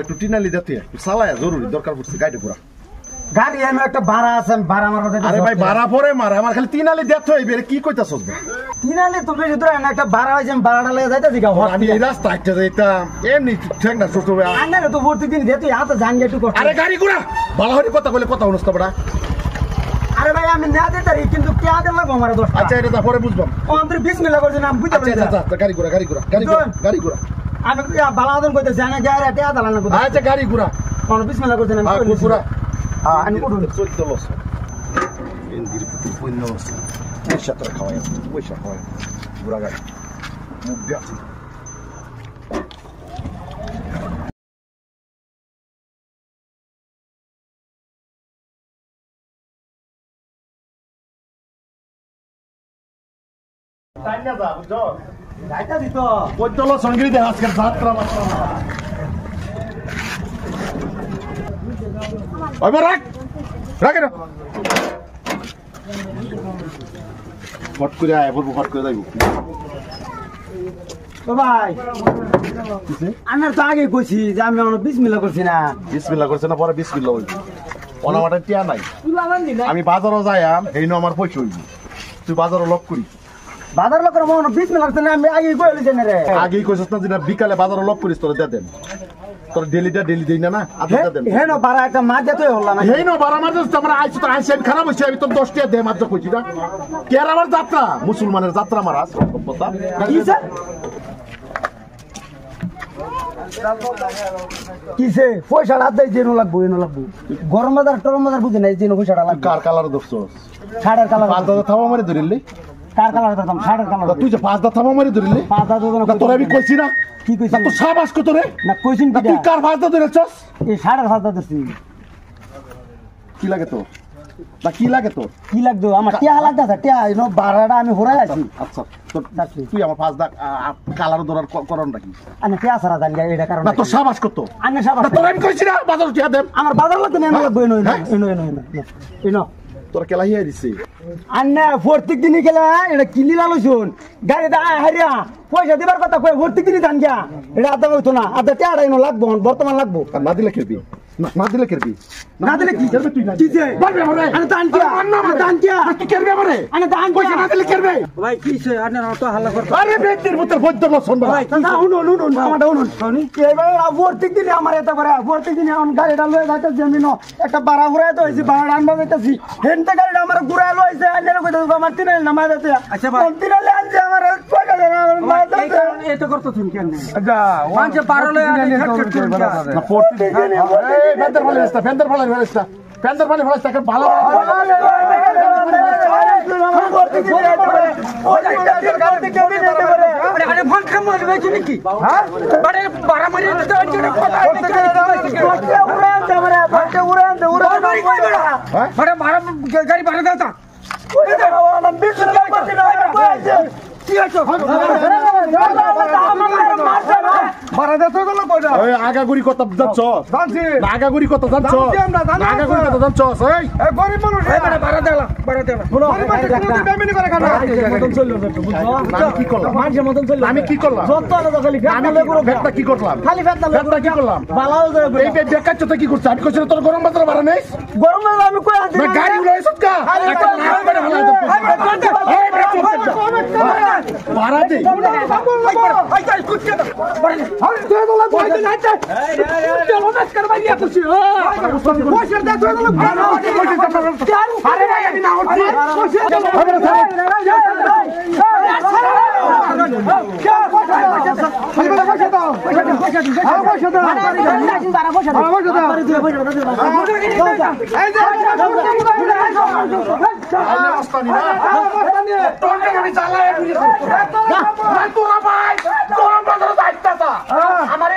একটু টিনালি দিতে চালায় জরুরি দরকার পড়ছে গাড়ি পুরা গাড়ি আমি একটা ভাড়া আছে ভাড়া মারবো। আরে ভাই ভাড়া পরে মারে আমার খালি তিনালি দেখতে হইবে কি কইতাছস তিনালি তুমি যদি একটা ভাড়া হইছে ভাড়াটা লয়ে যাইতাছি গা আমি এই রাস্তা একটা যাইতাম এমনি ঠিক না ছোট ভাই আন্না তো প্রতিদিন দে তুই হাতে জান একটু কষ্ট। আরে গাড়ি ঘোড়া ভালো হরি কথা বলে কথা হনস বড়া। আরে ভাই আমি না দিতারি কিন্তু কি আগে লাগবো আমার 10 টাকা। আচ্ছা এটা পরে বুঝবাম। ও আমাদের 20 মিনিট করছে না বুঝতে পারছি। আচ্ছা গাড়ি ঘোড়া আমি বালাদন কইতেছি না গাড়ি আটে আদালা না কইতে। আচ্ছা গাড়ি ঘোড়া কোন 20 মিনিট করছে না আমি পুরা আমি কোন 14 লস এন্দির পুন্য লস পয়সা তোর খাওয়াই পয়সা খাওয়াই পুরা গাড়ি মুখ দিয়াছি তাইনা যা বুঝছো যাইতা দিত 14 লস সংগীতে আজকের যাত্রা মাত্রা ওই রাখ না ফট করে আয় বলবো ফট করে যাইব তো ভাই আনার তো আগে কইছি যে আমি 20 মিনিট করছি না। বিসমিল্লাহ করছে না পরে বিসমিল্লাহ হইব অনামাটা টিয়া নাই আমি বাজারও যাইয়াম এইনো আমার পয়সা হইব তুই বাজারও লক করি বাজার লোকের মনে 20 মিনিট করছে না আমি আগে কইলি জানি রে আগেই কইছস না যে বিকালে বাজারও লক করিস তোরা দে দেন তোর ডেলি দেই না আচ্ছা দেন হেন বারা একটা মাছ দিতেই হল না হেই না বারা মাছ আমরা আইছি তো আইছেন খারাপ হইছে আমি তো 10 টাকা দে মাত্র কইছি না কেয়ার আমার যাত্রা মুসলমানের যাত্রা মারাস কথা কি স্যার কিসে পয়সা হাত দেয় যেন লাগবো গরম বাজার টরম বাজার বুঝি নাই যেন পয়সাটা লাগবে। কার কালার দছস শাড়ের কালার 5000 থাবা মারি ধরিলি কার কালার দাম শাড়ের কালার তুই যে 5000 থাবা মারি ধরিলি 5000 না তোর আমি কইছি না কি কইছিস তো সাবাস কত রে না কইছিন কি তুই কার 5000 ধরেছস এই 5,500 দিছি কি লাগে তো না কি লাগে তো কি লাগতো আমার টিয়া লাগতাছে টিয়া এনো ভাড়াটা আমি হরাই আছি। আচ্ছা তুই আমার 5 লাখ কালার ধরার করণ রাখি আমি টিয়া সারা জানি এটা কারণ না তো সাবাস কত আমি সাবাস না তোর আমি কইছি না বাজার টিয়া দেন আমার বাজার লাগতে না লাগবে এনো তোর কেলা হিয়া দিছে আন্না প্রত্যেক দিনই গেলে এটা কিলি লালুন গাড়িতে হারিয়া পয়সা দিবার কথা কই প্রত্যেক দিনই জান গিয়া এটা আদা হইতো না আদা টিয়াটা এনো লাগবো বর্তমান লাগবো না দিলে খেলবি না দিলে খেলবি না দিলে কি করবে তুই না কিছে বলবে আমারে আমি দান কিয়া তুই করবে আমারে আমি দান পয়সা না দিলে করবে ভাই কিছে আন্না তো হাল্লা করতে আরে বেতের ভিতর বৈদ্য লসন ভাই না উনো আমারটা উনো শুনি এবারে প্রত্যেক দিনই আমার এটা করে প্রত্যেক দিনই আমি গাড়িটা লয়ে যাইতে জমিনো একটা বাড়া ঘুরাই তো হইছে বাড়া আনবা যাইতাছি হেনতে গাড়িটা আমার ঘুরাই লইছে আন্না কইতে আমার তিনাল না মাই যাতে আচ্ছা ভাই তিনালে আনছে আমার পয়সা দেনা মাই যাতে এটা করতে তুমি কেন আচ্ছা ওয়ানছে পারলে ছটছট করে না প্রত্যেক দিনই ফেন্দার ফালে ফেলেছে ভালো গাড়ি ভাড়া দাও আগাগুড়ি কত যাচ্ছ আগাগুড়ি কত যাচ্ছ আগাগুড়ি কত যাচ্ছ গরিব মানুষ আমি কি করলাম কি করলাম কি করলাম এই বেকার কি করছে আমি কইছি তোর গরম বাজার ভাড়া নেই গরম আমি কই আছি গাড়ি উড়াইছত কা ভাড়া দে আমার